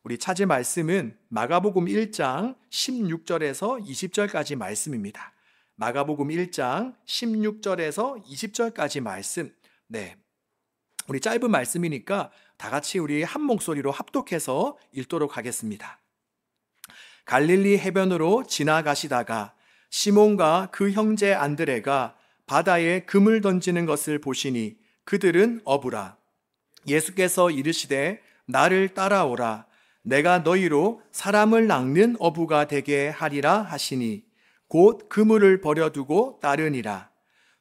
우리 찾을 말씀은 마가복음 1장 16절에서 20절까지 말씀입니다. 마가복음 1장 16절에서 20절까지 말씀. 네. 우리 짧은 말씀이니까 다 같이 우리 한 목소리로 합독해서 읽도록 하겠습니다. 갈릴리 해변으로 지나가시다가 시몬과 그 형제 안드레가 바다에 금을 던지는 것을 보시니 그들은 어부라. 예수께서 이르시되 나를 따라오라. 내가 너희로 사람을 낚는 어부가 되게 하리라 하시니 곧 그물을 버려두고 따르니라.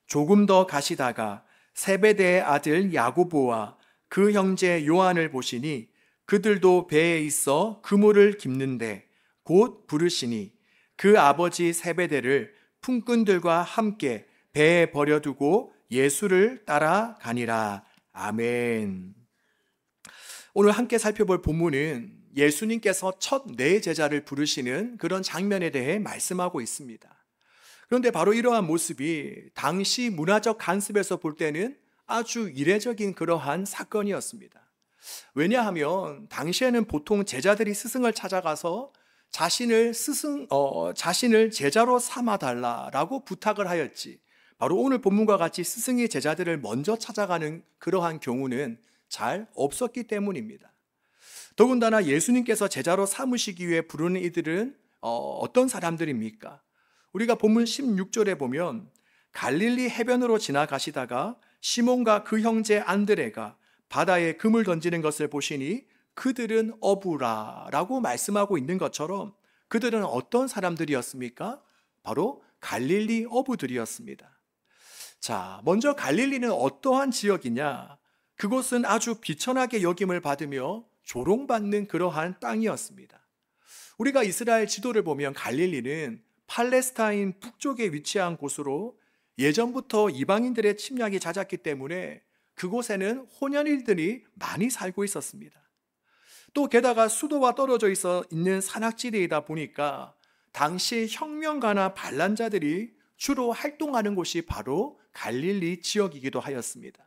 조금 더 가시다가 세베대의 아들 야고보와 그 형제 요한을 보시니 그들도 배에 있어 그물을 깁는데 곧 부르시니 그 아버지 세베대를 품꾼들과 함께 배에 버려두고 예수를 따라가니라. 아멘. 오늘 함께 살펴볼 본문은 예수님께서 첫 네 제자를 부르시는 그런 장면에 대해 말씀하고 있습니다. 그런데 바로 이러한 모습이 당시 문화적 관습에서 볼 때는 아주 이례적인 그러한 사건이었습니다. 왜냐하면 당시에는 보통 제자들이 스승을 찾아가서 자신을 제자로 삼아달라라고 부탁을 하였지, 바로 오늘 본문과 같이 스승이 제자들을 먼저 찾아가는 그러한 경우는 잘 없었기 때문입니다. 더군다나 예수님께서 제자로 삼으시기 위해 부르는 이들은 어떤 사람들입니까? 우리가 본문 16절에 보면 갈릴리 해변으로 지나가시다가 시몬과 그 형제 안드레가 바다에 금을 던지는 것을 보시니 그들은 어부라 라고 말씀하고 있는 것처럼 그들은 어떤 사람들이었습니까? 바로 갈릴리 어부들이었습니다. 자, 먼저 갈릴리는 어떠한 지역이냐? 그곳은 아주 비천하게 여김을 받으며 조롱받는 그러한 땅이었습니다. 우리가 이스라엘 지도를 보면 갈릴리는 팔레스타인 북쪽에 위치한 곳으로 예전부터 이방인들의 침략이 잦았기 때문에 그곳에는 혼혈인들이 많이 살고 있었습니다. 또 게다가 수도와 떨어져 있는 산악지대이다 보니까 당시 혁명가나 반란자들이 주로 활동하는 곳이 바로 갈릴리 지역이기도 하였습니다.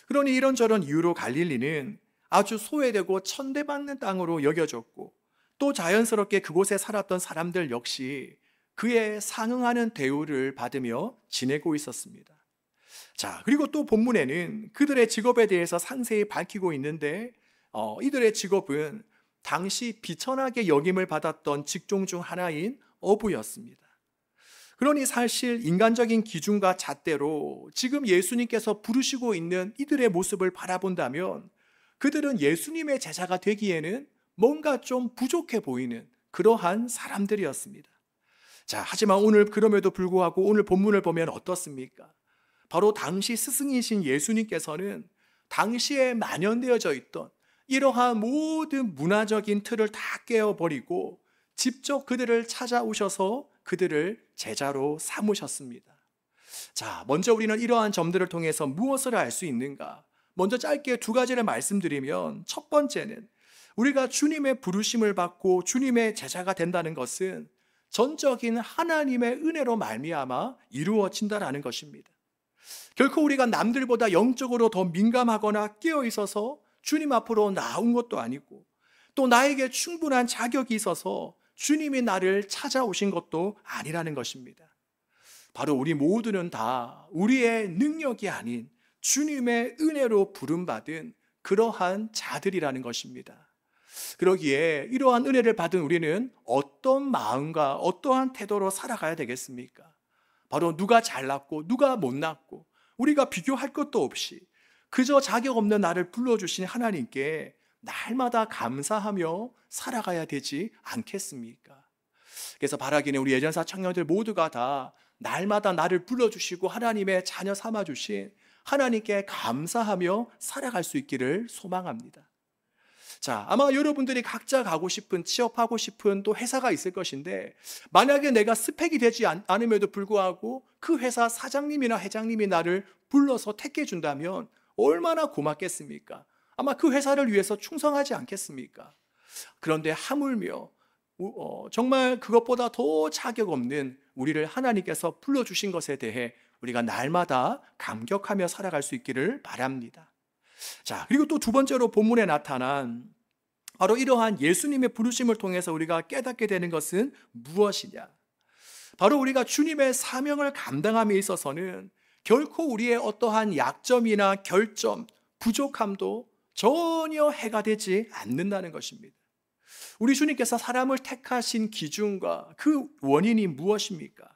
그러니 이런저런 이유로 갈릴리는 아주 소외되고 천대받는 땅으로 여겨졌고, 또 자연스럽게 그곳에 살았던 사람들 역시 그에 상응하는 대우를 받으며 지내고 있었습니다. 자, 그리고 또 본문에는 그들의 직업에 대해서 상세히 밝히고 있는데 이들의 직업은 당시 비천하게 여김을 받았던 직종 중 하나인 어부였습니다. 그러니 사실 인간적인 기준과 잣대로 지금 예수님께서 부르시고 있는 이들의 모습을 바라본다면 그들은 예수님의 제자가 되기에는 뭔가 좀 부족해 보이는 그러한 사람들이었습니다. 자, 하지만 오늘 그럼에도 불구하고 오늘 본문을 보면 어떻습니까? 바로 당시 스승이신 예수님께서는 당시에 만연되어져 있던 이러한 모든 문화적인 틀을 다 깨어버리고 직접 그들을 찾아오셔서 그들을 제자로 삼으셨습니다. 자, 먼저 우리는 이러한 점들을 통해서 무엇을 알 수 있는가? 먼저 짧게 두 가지를 말씀드리면, 첫 번째는 우리가 주님의 부르심을 받고 주님의 제자가 된다는 것은 전적인 하나님의 은혜로 말미암아 이루어진다라는 것입니다. 결코 우리가 남들보다 영적으로 더 민감하거나 깨어 있어서 주님 앞으로 나온 것도 아니고, 또 나에게 충분한 자격이 있어서 주님이 나를 찾아오신 것도 아니라는 것입니다. 바로 우리 모두는 다 우리의 능력이 아닌 주님의 은혜로 부름받은 그러한 자들이라는 것입니다. 그러기에 이러한 은혜를 받은 우리는 어떤 마음과 어떠한 태도로 살아가야 되겠습니까? 바로 누가 잘났고 누가 못났고 우리가 비교할 것도 없이 그저 자격 없는 나를 불러주신 하나님께 날마다 감사하며 살아가야 되지 않겠습니까? 그래서 바라기는 우리 예전사 청년들 모두가 다 날마다 나를 불러주시고 하나님의 자녀 삼아주신 하나님께 감사하며 살아갈 수 있기를 소망합니다. 자, 아마 여러분들이 각자 가고 싶은, 취업하고 싶은 또 회사가 있을 것인데, 만약에 내가 스펙이 되지 않음에도 불구하고 그 회사 사장님이나 회장님이 나를 불러서 택해 준다면 얼마나 고맙겠습니까? 아마 그 회사를 위해서 충성하지 않겠습니까? 그런데 하물며 정말 그것보다 더 자격 없는 우리를 하나님께서 불러주신 것에 대해 우리가 날마다 감격하며 살아갈 수 있기를 바랍니다. 자, 그리고 또 두 번째로 본문에 나타난 바로 이러한 예수님의 부르심을 통해서 우리가 깨닫게 되는 것은 무엇이냐? 바로 우리가 주님의 사명을 감당함에 있어서는 결코 우리의 어떠한 약점이나 결점, 부족함도 전혀 해가 되지 않는다는 것입니다. 우리 주님께서 사람을 택하신 기준과 그 원인이 무엇입니까?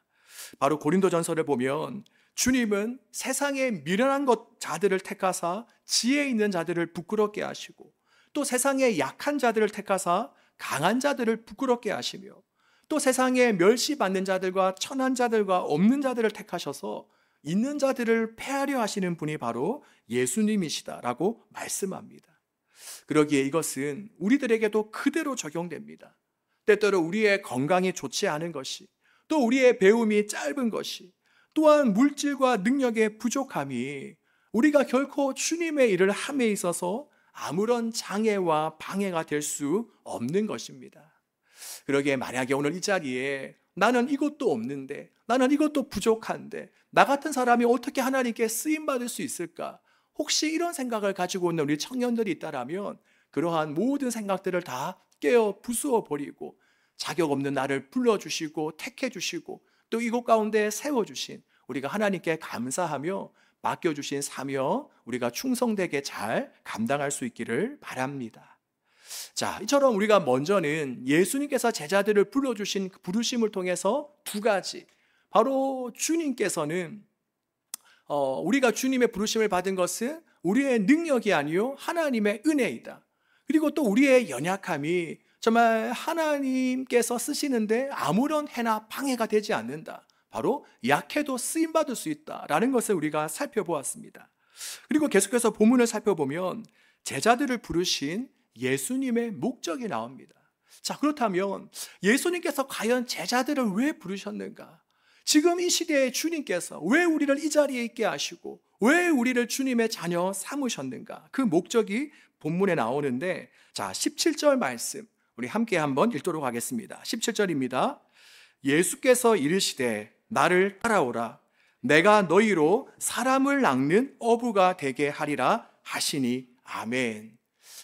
바로 고린도전서를 보면 주님은 세상의 미련한 자들을 택하사 지혜 있는 자들을 부끄럽게 하시고, 또 세상의 약한 자들을 택하사 강한 자들을 부끄럽게 하시며, 또 세상에 멸시받는 자들과 천한 자들과 없는 자들을 택하셔서 있는 자들을 패하려 하시는 분이 바로 예수님이시다라고 말씀합니다. 그러기에 이것은 우리들에게도 그대로 적용됩니다. 때때로 우리의 건강이 좋지 않은 것이, 또 우리의 배움이 짧은 것이, 또한 물질과 능력의 부족함이 우리가 결코 주님의 일을 함에 있어서 아무런 장애와 방해가 될 수 없는 것입니다. 그러기에 만약에 오늘 이 자리에 나는 이것도 없는데, 나는 이것도 부족한데, 나 같은 사람이 어떻게 하나님께 쓰임받을 수 있을까? 혹시 이런 생각을 가지고 있는 우리 청년들이 있다라면 그러한 모든 생각들을 다 깨어 부수어 버리고 자격 없는 나를 불러주시고 택해주시고 또 이곳 가운데 세워주신 우리가 하나님께 감사하며 맡겨주신 사명 우리가 충성되게 잘 감당할 수 있기를 바랍니다. 자, 이처럼 우리가 먼저는 예수님께서 제자들을 불러주신 부르심을 통해서 두 가지, 바로 주님께서는 우리가 주님의 부르심을 받은 것은 우리의 능력이 아니요 하나님의 은혜이다. 그리고 또 우리의 연약함이 정말 하나님께서 쓰시는데 아무런 해나 방해가 되지 않는다. 바로 약해도 쓰임받을 수 있다라는 것을 우리가 살펴보았습니다. 그리고 계속해서 본문을 살펴보면 제자들을 부르신 예수님의 목적이 나옵니다. 자, 그렇다면 예수님께서 과연 제자들을 왜 부르셨는가? 지금 이 시대에 주님께서 왜 우리를 이 자리에 있게 하시고 왜 우리를 주님의 자녀 삼으셨는가? 그 목적이 본문에 나오는데, 자, 17절 말씀 우리 함께 한번 읽도록 하겠습니다. 17절입니다. 예수께서 이르시되 나를 따라오라. 내가 너희로 사람을 낚는 어부가 되게 하리라 하시니 아멘.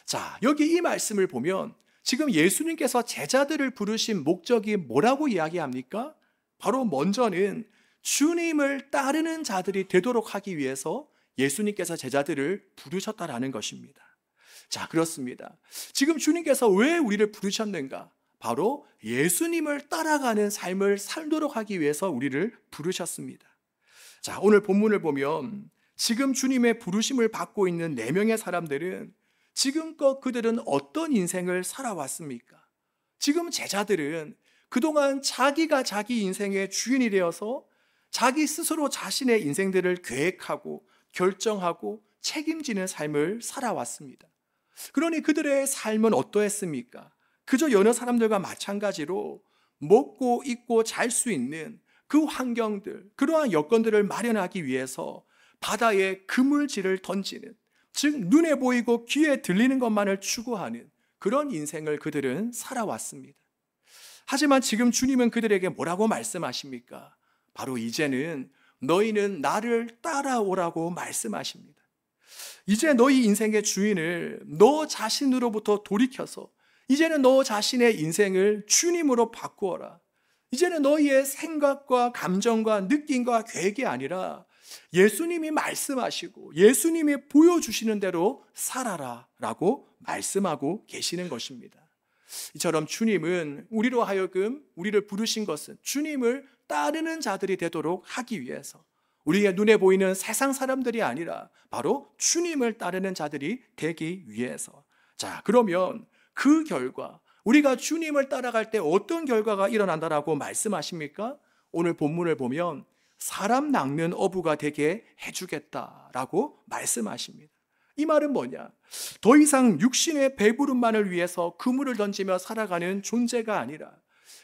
자, 여기 이 말씀을 보면 지금 예수님께서 제자들을 부르신 목적이 뭐라고 이야기합니까? 바로 먼저는 주님을 따르는 자들이 되도록 하기 위해서 예수님께서 제자들을 부르셨다라는 것입니다. 자, 그렇습니다. 지금 주님께서 왜 우리를 부르셨는가? 바로 예수님을 따라가는 삶을 살도록 하기 위해서 우리를 부르셨습니다. 자, 오늘 본문을 보면 지금 주님의 부르심을 받고 있는 4명의 사람들은 지금껏 그들은 어떤 인생을 살아왔습니까? 지금 제자들은 그동안 자기가 자기 인생의 주인이 되어서 자기 스스로 자신의 인생들을 계획하고 결정하고 책임지는 삶을 살아왔습니다. 그러니 그들의 삶은 어떠했습니까? 그저 여러 사람들과 마찬가지로 먹고 입고 잘 수 있는 그 환경들, 그러한 여건들을 마련하기 위해서 바다에 그물질을 던지는, 즉 눈에 보이고 귀에 들리는 것만을 추구하는 그런 인생을 그들은 살아왔습니다. 하지만 지금 주님은 그들에게 뭐라고 말씀하십니까? 바로 이제는 너희는 나를 따라오라고 말씀하십니다. 이제 너희 인생의 주인을 너 자신으로부터 돌이켜서 이제는 너 자신의 인생을 주님으로 바꾸어라. 이제는 너희의 생각과 감정과 느낌과 계획이 아니라 예수님이 말씀하시고 예수님이 보여주시는 대로 살아라 라고 말씀하고 계시는 것입니다. 이처럼 주님은 우리로 하여금 우리를 부르신 것은 주님을 따르는 자들이 되도록 하기 위해서, 우리의 눈에 보이는 세상 사람들이 아니라 바로 주님을 따르는 자들이 되기 위해서. 자, 그러면 그 결과, 우리가 주님을 따라갈 때 어떤 결과가 일어난다라고 말씀하십니까? 오늘 본문을 보면 사람 낚는 어부가 되게 해주겠다라고 말씀하십니다. 이 말은 뭐냐? 더 이상 육신의 배부름만을 위해서 그물을 던지며 살아가는 존재가 아니라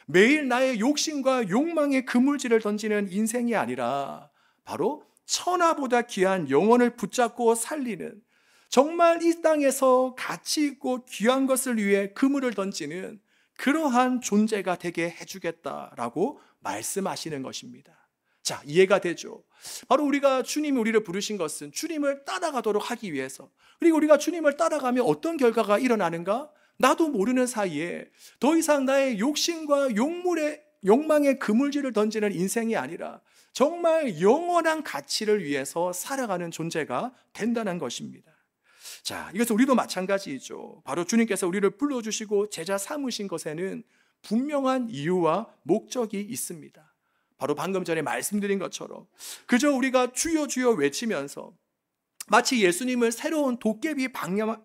매일 나의 욕심과 욕망의 그물질을 던지는 인생이 아니라 바로 천하보다 귀한 영혼을 붙잡고 살리는, 정말 이 땅에서 가치 있고 귀한 것을 위해 그물을 던지는 그러한 존재가 되게 해주겠다라고 말씀하시는 것입니다. 자, 이해가 되죠? 바로 우리가 주님이 우리를 부르신 것은 주님을 따라가도록 하기 위해서, 그리고 우리가 주님을 따라가면 어떤 결과가 일어나는가? 나도 모르는 사이에 더 이상 나의 욕심과 욕망의 그물질을 던지는 인생이 아니라 정말 영원한 가치를 위해서 살아가는 존재가 된다는 것입니다. 자, 이것은 우리도 마찬가지죠. 바로 주님께서 우리를 불러주시고 제자 삼으신 것에는 분명한 이유와 목적이 있습니다. 바로 방금 전에 말씀드린 것처럼 그저 우리가 주여 주여 외치면서 마치 예수님을 새로운 도깨비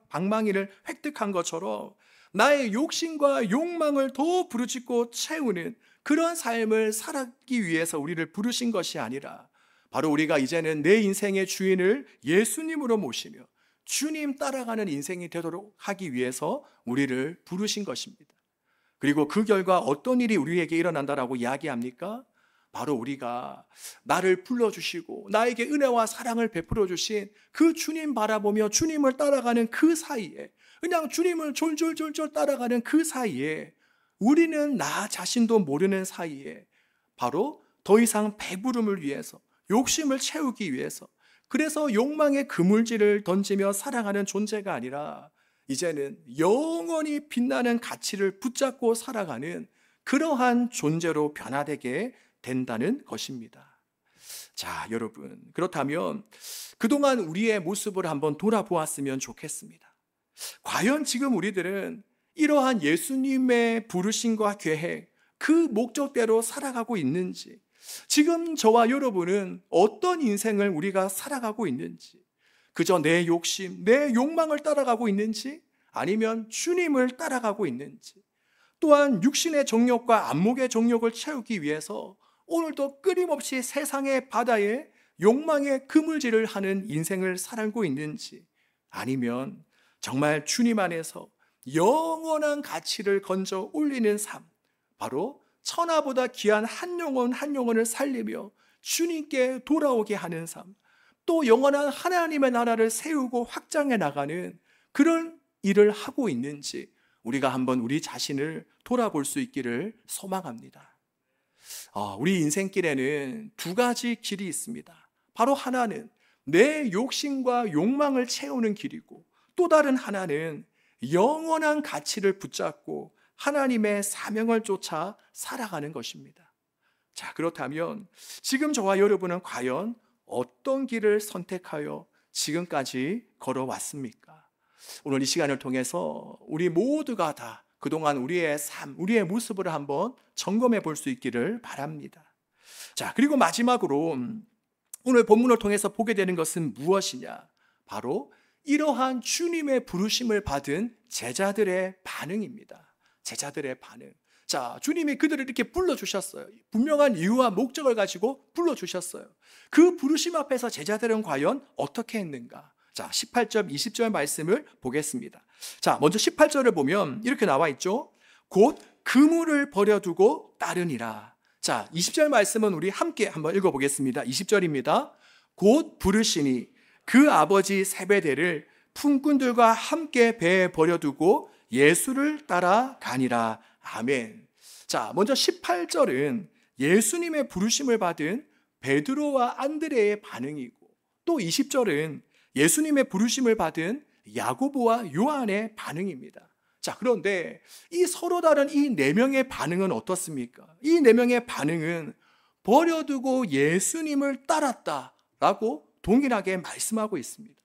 방망이를 획득한 것처럼 나의 욕심과 욕망을 더 부르짖고 채우는 그런 삶을 살기 위해서 우리를 부르신 것이 아니라 바로 우리가 이제는 내 인생의 주인을 예수님으로 모시며 주님 따라가는 인생이 되도록 하기 위해서 우리를 부르신 것입니다. 그리고 그 결과 어떤 일이 우리에게 일어난다라고 이야기합니까? 바로 우리가 나를 불러주시고 나에게 은혜와 사랑을 베풀어 주신 그 주님 바라보며 주님을 따라가는 그 사이에, 그냥 주님을 졸졸졸졸 따라가는 그 사이에 우리는 나 자신도 모르는 사이에 바로 더 이상 배부름을 위해서, 욕심을 채우기 위해서, 그래서 욕망의 그물질을 던지며 살아가는 존재가 아니라 이제는 영원히 빛나는 가치를 붙잡고 살아가는 그러한 존재로 변화되게 된다는 것입니다. 자, 여러분, 그렇다면 그동안 우리의 모습을 한번 돌아보았으면 좋겠습니다. 과연 지금 우리들은 이러한 예수님의 부르심과 계획, 그 목적대로 살아가고 있는지, 지금 저와 여러분은 어떤 인생을 우리가 살아가고 있는지, 그저 내 욕심, 내 욕망을 따라가고 있는지, 아니면 주님을 따라가고 있는지, 또한 육신의 정욕과 안목의 정욕을 채우기 위해서 오늘도 끊임없이 세상의 바다에 욕망의 그물질을 하는 인생을 살고 있는지, 아니면 정말 주님 안에서 영원한 가치를 건져 올리는 삶, 바로 천하보다 귀한 한 영혼을 살리며 주님께 돌아오게 하는 삶, 또 영원한 하나님의 나라를 세우고 확장해 나가는 그런 일을 하고 있는지 우리가 한번 우리 자신을 돌아볼 수 있기를 소망합니다. 우리 인생길에는 두 가지 길이 있습니다. 바로 하나는 내 욕심과 욕망을 채우는 길이고, 또 다른 하나는 영원한 가치를 붙잡고 하나님의 사명을 쫓아 살아가는 것입니다. 자, 그렇다면 지금 저와 여러분은 과연 어떤 길을 선택하여 지금까지 걸어왔습니까? 오늘 이 시간을 통해서 우리 모두가 다 그동안 우리의 삶, 우리의 모습을 한번 점검해 볼 수 있기를 바랍니다. 자, 그리고 마지막으로 오늘 본문을 통해서 보게 되는 것은 무엇이냐? 바로 이러한 주님의 부르심을 받은 제자들의 반응입니다. 제자들의 반응. 자, 주님이 그들을 이렇게 불러주셨어요. 분명한 이유와 목적을 가지고 불러주셨어요. 그 부르심 앞에서 제자들은 과연 어떻게 했는가? 자, 18절, 20절 말씀을 보겠습니다. 자, 먼저 18절을 보면 이렇게 나와 있죠. 곧 그물을 버려두고 따르니라. 자, 20절 말씀은 우리 함께 한번 읽어보겠습니다. 20절입니다. 곧 부르시니 그 아버지 세베대를 품꾼들과 함께 배에 버려두고 예수를 따라가니라. 아멘. 자, 먼저 18절은 예수님의 부르심을 받은 베드로와 안드레의 반응이고, 또 20절은 예수님의 부르심을 받은 야고보와 요한의 반응입니다. 자, 그런데 이 서로 다른 이 네 명의 반응은 어떻습니까? 이 네 명의 반응은 버려두고 예수님을 따랐다라고 동일하게 말씀하고 있습니다.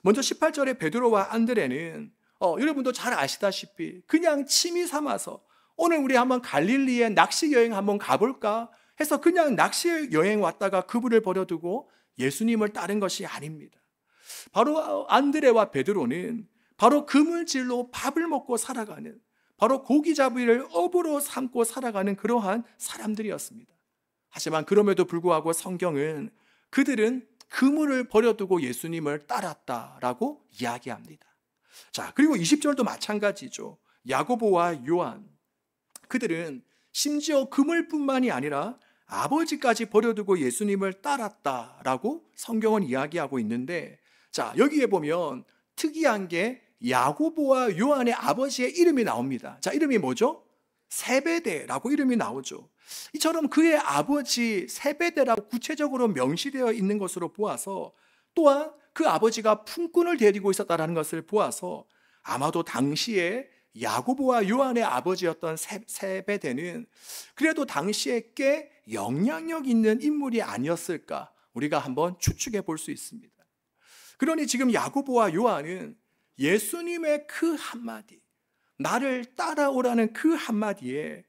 먼저 18절에 베드로와 안드레는 여러분도 잘 아시다시피 그냥 취미 삼아서 오늘 우리 한번 갈릴리에 낚시 여행 한번 가볼까 해서 그냥 낚시 여행 왔다가 그분을 버려두고 예수님을 따른 것이 아닙니다. 바로 안드레와 베드로는 바로 그물질로 밥을 먹고 살아가는, 바로 고기잡이를 업으로 삼고 살아가는 그러한 사람들이었습니다. 하지만 그럼에도 불구하고 성경은 그들은 그물을 버려두고 예수님을 따랐다라고 이야기합니다. 자, 그리고 20절도 마찬가지죠. 야고보와 요한, 그들은 심지어 그물뿐만이 아니라 아버지까지 버려두고 예수님을 따랐다라고 성경은 이야기하고 있는데, 자, 여기에 보면 특이한 게 야고보와 요한의 아버지의 이름이 나옵니다. 자, 이름이 뭐죠? 세베대라고 이름이 나오죠. 이처럼 그의 아버지 세베대라고 구체적으로 명시되어 있는 것으로 보아서, 또한 그 아버지가 품꾼을 데리고 있었다는 것을 보아서 아마도 당시에 야고보와 요한의 아버지였던 세베대는 그래도 당시에 꽤 영향력 있는 인물이 아니었을까 우리가 한번 추측해 볼 수 있습니다. 그러니 지금 야고보와 요한은 예수님의 그 한마디, 나를 따라오라는 그 한마디에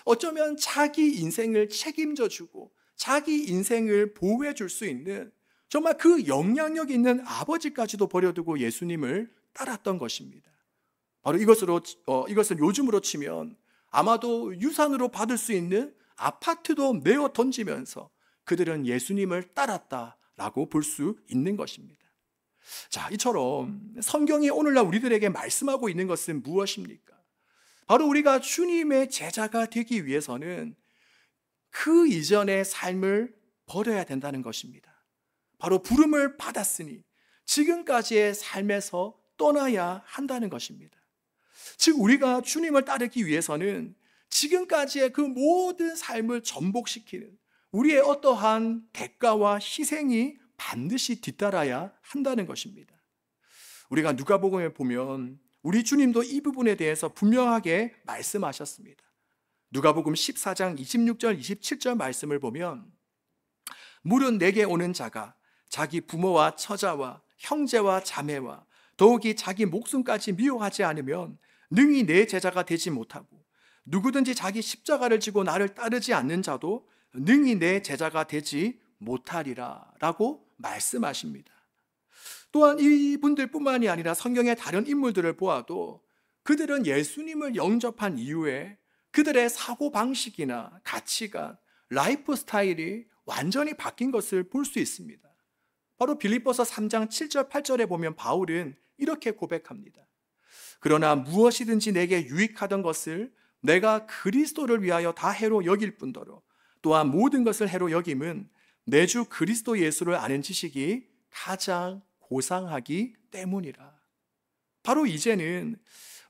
어쩌면 자기 인생을 책임져 주고 자기 인생을 보호해 줄 수 있는 정말 그 영향력 있는 아버지까지도 버려두고 예수님을 따랐던 것입니다. 바로 이것을 요즘으로 치면 아마도 유산으로 받을 수 있는 아파트도 내어 던지면서 그들은 예수님을 따랐다라고 볼 수 있는 것입니다. 자, 이처럼 성경이 오늘날 우리들에게 말씀하고 있는 것은 무엇입니까? 바로 우리가 주님의 제자가 되기 위해서는 그 이전의 삶을 버려야 된다는 것입니다. 바로 부름을 받았으니 지금까지의 삶에서 떠나야 한다는 것입니다. 즉 우리가 주님을 따르기 위해서는 지금까지의 그 모든 삶을 전복시키는 우리의 어떠한 대가와 희생이 반드시 뒤따라야 한다는 것입니다. 우리가 누가복음에 보면 우리 주님도 이 부분에 대해서 분명하게 말씀하셨습니다. 누가복음 14장 26절 27절 말씀을 보면 물은 내게 오는 자가 자기 부모와 처자와 형제와 자매와 더욱이 자기 목숨까지 미워하지 않으면 능히 내 제자가 되지 못하고 누구든지 자기 십자가를 지고 나를 따르지 않는 자도 능히 내 제자가 되지 못하리라 라고 말씀하십니다. 또한 이분들뿐만이 아니라 성경의 다른 인물들을 보아도 그들은 예수님을 영접한 이후에 그들의 사고방식이나 가치관, 라이프 스타일이 완전히 바뀐 것을 볼 수 있습니다. 바로 빌립보서 3장 7절 8절에 보면 바울은 이렇게 고백합니다. 그러나 무엇이든지 내게 유익하던 것을 내가 그리스도를 위하여 다 해로 여길 뿐더러 또한 모든 것을 해로 여김은 내 주 그리스도 예수를 아는 지식이 가장 고상하기 때문이라. 바로 이제는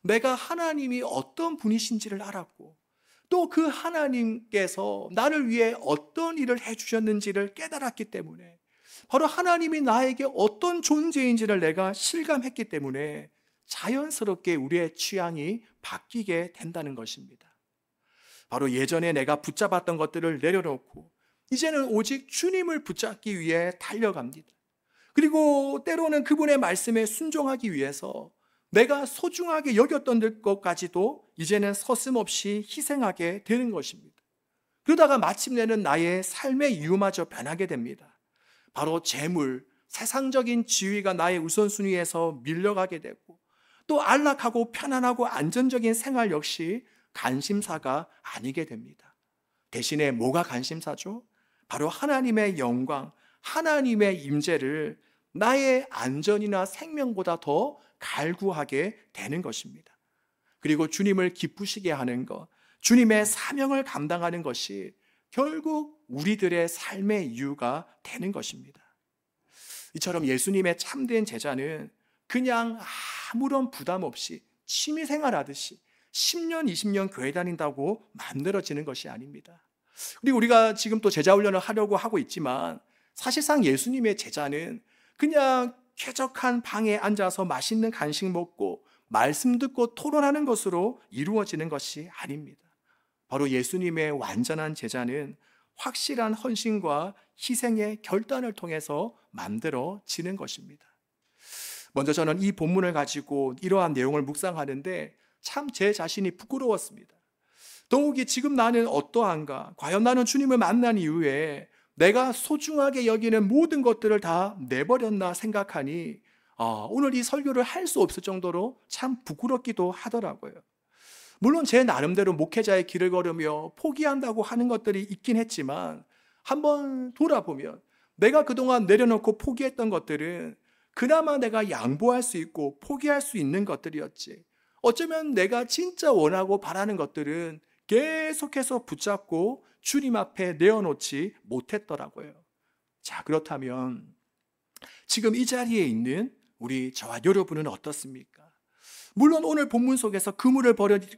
내가 하나님이 어떤 분이신지를 알았고 또 그 하나님께서 나를 위해 어떤 일을 해주셨는지를 깨달았기 때문에 바로 하나님이 나에게 어떤 존재인지를 내가 실감했기 때문에 자연스럽게 우리의 취향이 바뀌게 된다는 것입니다. 바로 예전에 내가 붙잡았던 것들을 내려놓고 이제는 오직 주님을 붙잡기 위해 달려갑니다. 그리고 때로는 그분의 말씀에 순종하기 위해서 내가 소중하게 여겼던 것까지도 이제는 서슴없이 희생하게 되는 것입니다. 그러다가 마침내는 나의 삶의 이유마저 변하게 됩니다. 바로 재물, 세상적인 지위가 나의 우선순위에서 밀려가게 되고 또 안락하고 편안하고 안전적인 생활 역시 관심사가 아니게 됩니다. 대신에 뭐가 관심사죠? 바로 하나님의 영광, 하나님의 임재를 나의 안전이나 생명보다 더 갈구하게 되는 것입니다. 그리고 주님을 기쁘시게 하는 것, 주님의 사명을 감당하는 것이 결국 우리들의 삶의 이유가 되는 것입니다. 이처럼 예수님의 참된 제자는 그냥 아무런 부담 없이 취미생활 하듯이 10년, 20년 교회 다닌다고 만들어지는 것이 아닙니다. 그리고 우리가 지금 또 제자훈련을 하려고 하고 있지만 사실상 예수님의 제자는 그냥 쾌적한 방에 앉아서 맛있는 간식 먹고 말씀 듣고 토론하는 것으로 이루어지는 것이 아닙니다. 바로 예수님의 완전한 제자는 확실한 헌신과 희생의 결단을 통해서 만들어지는 것입니다. 먼저 저는 이 본문을 가지고 이러한 내용을 묵상하는데 참 제 자신이 부끄러웠습니다. 더욱이 지금 나는 어떠한가? 과연 나는 주님을 만난 이후에 내가 소중하게 여기는 모든 것들을 다 내버렸나 생각하니 오늘 이 설교를 할 수 없을 정도로 참 부끄럽기도 하더라고요. 물론 제 나름대로 목회자의 길을 걸으며 포기한다고 하는 것들이 있긴 했지만 한번 돌아보면 내가 그동안 내려놓고 포기했던 것들은 그나마 내가 양보할 수 있고 포기할 수 있는 것들이었지. 어쩌면 내가 진짜 원하고 바라는 것들은 계속해서 붙잡고 주님 앞에 내어놓지 못했더라고요. 자, 그렇다면 지금 이 자리에 있는 우리 저와 여러분은 어떻습니까? 물론 오늘 본문 속에서 그물을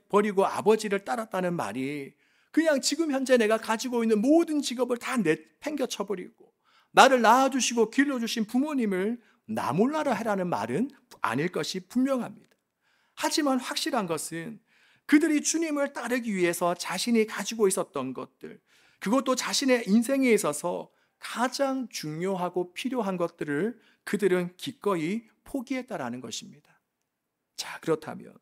버리고 아버지를 따랐다는 말이 그냥 지금 현재 내가 가지고 있는 모든 직업을 다 내팽겨쳐버리고 나를 낳아주시고 길러주신 부모님을 나 몰라라 해라는 말은 아닐 것이 분명합니다. 하지만 확실한 것은 그들이 주님을 따르기 위해서 자신이 가지고 있었던 것들, 그것도 자신의 인생에 있어서 가장 중요하고 필요한 것들을 그들은 기꺼이 포기했다라는 것입니다. 자, 그렇다면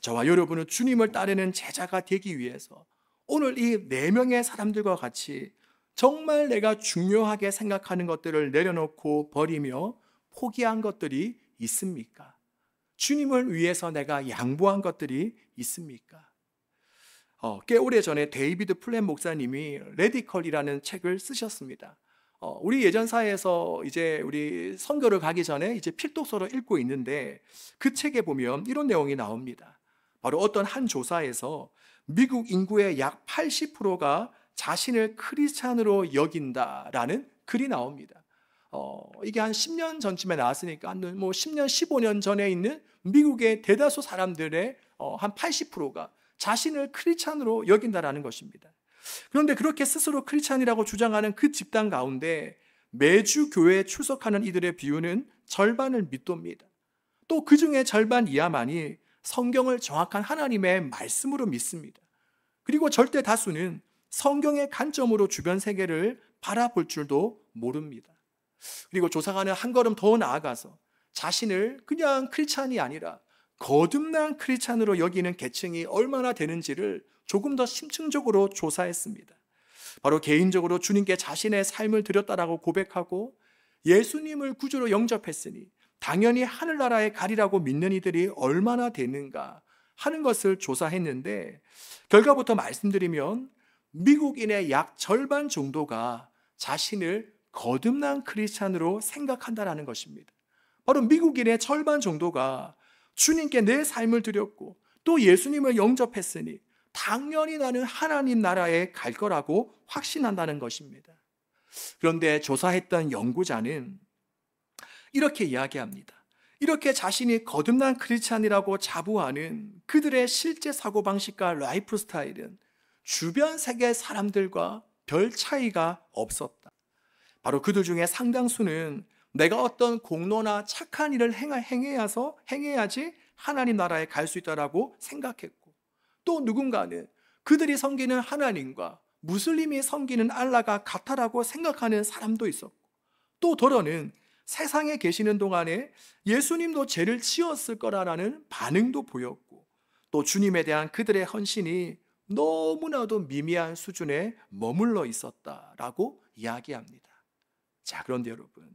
저와 여러분은 주님을 따르는 제자가 되기 위해서 오늘 이 4명의 사람들과 같이 정말 내가 중요하게 생각하는 것들을 내려놓고 버리며 포기한 것들이 있습니까? 주님을 위해서 내가 양보한 것들이 있습니까? 꽤 오래전에 데이비드 플랫 목사님이 레디컬이라는 책을 쓰셨습니다. 우리 예전사에서 이제 우리 선교를 가기 전에 이제 필독서로 읽고 있는데 그 책에 보면 이런 내용이 나옵니다. 바로 어떤 한 조사에서 미국 인구의 약 80%가 자신을 크리스찬으로 여긴다라는 글이 나옵니다. 이게 한 10년 전쯤에 나왔으니까 뭐 10년, 15년 전에 있는 미국의 대다수 사람들의 한 80%가 자신을 크리스찬으로 여긴다라는 것입니다. 그런데 그렇게 스스로 크리스찬이라고 주장하는 그 집단 가운데 매주 교회에 출석하는 이들의 비율은 절반을 밑돕니다. 또 그 중에 절반 이하만이 성경을 정확한 하나님의 말씀으로 믿습니다. 그리고 절대 다수는 성경의 관점으로 주변 세계를 바라볼 줄도 모릅니다. 그리고 조사관은 한 걸음 더 나아가서 자신을 그냥 크리스찬이 아니라 거듭난 크리스찬으로 여기는 계층이 얼마나 되는지를 조금 더 심층적으로 조사했습니다. 바로 개인적으로 주님께 자신의 삶을 드렸다라고 고백하고 예수님을 구주로 영접했으니 당연히 하늘나라에 가리라고 믿는 이들이 얼마나 되는가 하는 것을 조사했는데, 결과부터 말씀드리면 미국인의 약 절반 정도가 자신을 거듭난 크리스찬으로 생각한다라는 것입니다. 바로 미국인의 절반 정도가 주님께 내 삶을 드렸고 또 예수님을 영접했으니 당연히 나는 하나님 나라에 갈 거라고 확신한다는 것입니다. 그런데 조사했던 연구자는 이렇게 이야기합니다. 이렇게 자신이 거듭난 크리스찬이라고 자부하는 그들의 실제 사고방식과 라이프 스타일은 주변 세계 사람들과 별 차이가 없었다. 바로 그들 중에 상당수는 내가 어떤 공로나 착한 일을 행해야지 하나님 나라에 갈 수 있다라고 생각했고, 또 누군가는 그들이 섬기는 하나님과 무슬림이 섬기는 알라가 같다라고 생각하는 사람도 있었고, 또 더러는 세상에 계시는 동안에 예수님도 죄를 지었을 거라는 반응도 보였고, 또 주님에 대한 그들의 헌신이 너무나도 미미한 수준에 머물러 있었다라고 이야기합니다. 자, 그런데 여러분,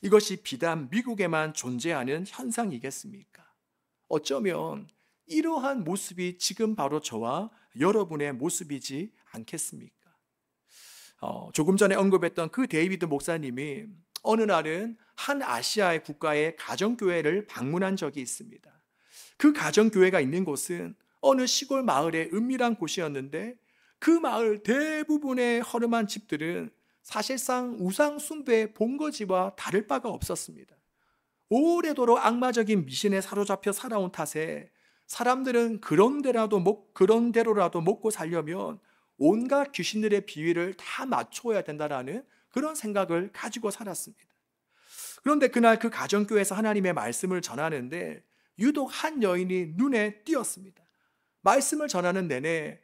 이것이 비단 미국에만 존재하는 현상이겠습니까? 어쩌면 이러한 모습이 지금 바로 저와 여러분의 모습이지 않겠습니까? 조금 전에 언급했던 그 데이비드 목사님이 어느 날은 한 아시아의 국가의 가정교회를 방문한 적이 있습니다. 그 가정교회가 있는 곳은 어느 시골 마을의 은밀한 곳이었는데, 그 마을 대부분의 허름한 집들은 사실상 우상 숭배의 본거지와 다를 바가 없었습니다. 오래도록 악마적인 미신에 사로잡혀 살아온 탓에 사람들은 그런 대로라도 먹고 살려면 온갖 귀신들의 비위를 다 맞춰야 된다라는 그런 생각을 가지고 살았습니다. 그런데 그날 그 가정교회에서 하나님의 말씀을 전하는데 유독 한 여인이 눈에 띄었습니다. 말씀을 전하는 내내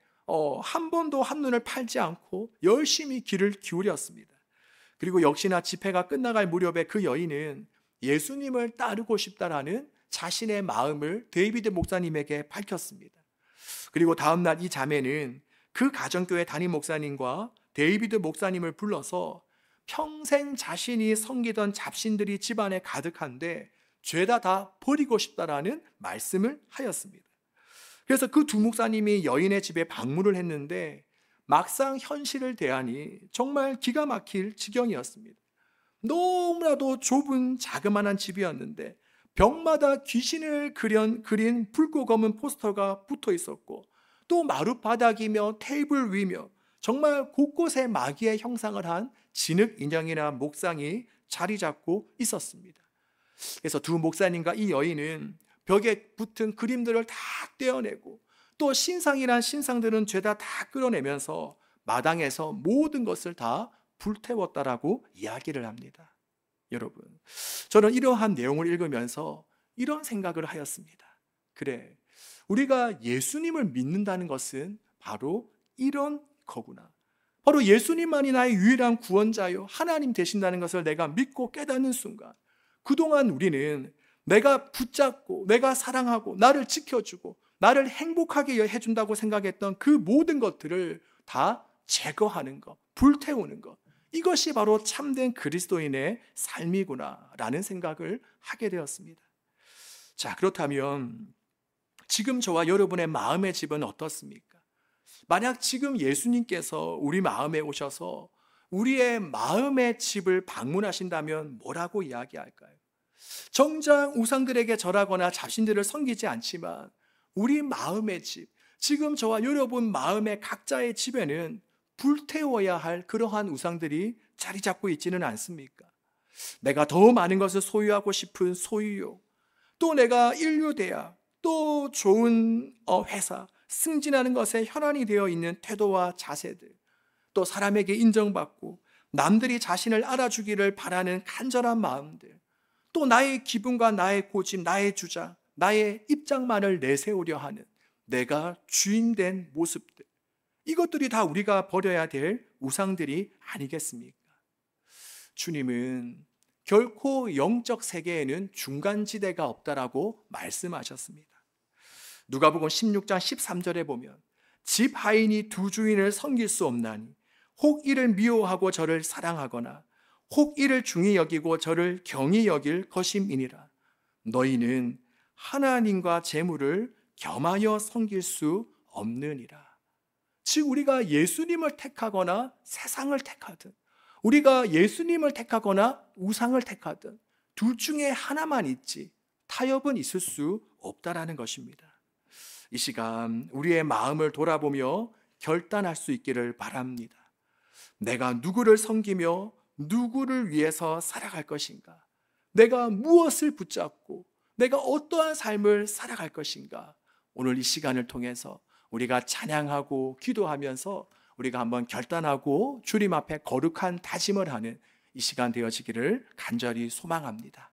한 번도 한눈을 팔지 않고 열심히 귀를 기울였습니다. 그리고 역시나 집회가 끝나갈 무렵에 그 여인은 예수님을 따르고 싶다라는 자신의 마음을 데이비드 목사님에게 밝혔습니다. 그리고 다음날 이 자매는 그 가정교회 담임 목사님과 데이비드 목사님을 불러서 평생 자신이 섬기던 잡신들이 집안에 가득한데 죄다 다 버리고 싶다라는 말씀을 하였습니다. 그래서 그 두 목사님이 여인의 집에 방문을 했는데 막상 현실을 대하니 정말 기가 막힐 지경이었습니다. 너무나도 좁은 자그마한 집이었는데 벽마다 귀신을 그린 붉고 검은 포스터가 붙어 있었고, 또 마룻바닥이며 테이블 위며 정말 곳곳에 마귀의 형상을 한 진흙 인형이나 목상이 자리 잡고 있었습니다. 그래서 두 목사님과 이 여인은 벽에 붙은 그림들을 다 떼어내고, 또 신상이란 신상들은 죄다 다 끌어내면서 마당에서 모든 것을 다 불태웠다라고 이야기를 합니다. 여러분, 저는 이러한 내용을 읽으면서 이런 생각을 하였습니다. 그래, 우리가 예수님을 믿는다는 것은 바로 이런 거구나. 바로 예수님만이 나의 유일한 구원자요 하나님 되신다는 것을 내가 믿고 깨닫는 순간, 그동안 우리는 내가 붙잡고 내가 사랑하고 나를 지켜주고 나를 행복하게 해준다고 생각했던 그 모든 것들을 다 제거하는 것, 불태우는 것, 이것이 바로 참된 그리스도인의 삶이구나라는 생각을 하게 되었습니다. 자, 그렇다면 지금 저와 여러분의 마음의 집은 어떻습니까? 만약 지금 예수님께서 우리 마음에 오셔서 우리의 마음의 집을 방문하신다면 뭐라고 이야기할까요? 정작 우상들에게 절하거나 자신들을 섬기지 않지만 우리 마음의 집, 지금 저와 여러분 마음의 각자의 집에는 불태워야 할 그러한 우상들이 자리 잡고 있지는 않습니까? 내가 더 많은 것을 소유하고 싶은 소유욕, 또 내가 인류대학, 또 좋은 회사, 승진하는 것에 혈안이 되어 있는 태도와 자세들, 또 사람에게 인정받고 남들이 자신을 알아주기를 바라는 간절한 마음들, 또 나의 기분과 나의 고집, 나의 주장, 나의 입장만을 내세우려 하는 내가 주인된 모습들, 이것들이 다 우리가 버려야 될 우상들이 아니겠습니까? 주님은 결코 영적 세계에는 중간지대가 없다라고 말씀하셨습니다. 누가복음 16장 13절에 보면 집 하인이 두 주인을 섬길 수 없나니 혹 이를 미워하고 저를 사랑하거나 혹 이를 중히 여기고 저를 경히 여길 것임이니라. 너희는 하나님과 재물을 겸하여 섬길 수 없느니라. 즉 우리가 예수님을 택하거나 세상을 택하든, 우리가 예수님을 택하거나 우상을 택하든 둘 중에 하나만 있지 타협은 있을 수 없다라는 것입니다. 이 시간 우리의 마음을 돌아보며 결단할 수 있기를 바랍니다. 내가 누구를 섬기며 누구를 위해서 살아갈 것인가? 내가 무엇을 붙잡고 내가 어떠한 삶을 살아갈 것인가? 오늘 이 시간을 통해서 우리가 찬양하고 기도하면서 우리가 한번 결단하고 주님 앞에 거룩한 다짐을 하는 이 시간 되어지기를 간절히 소망합니다.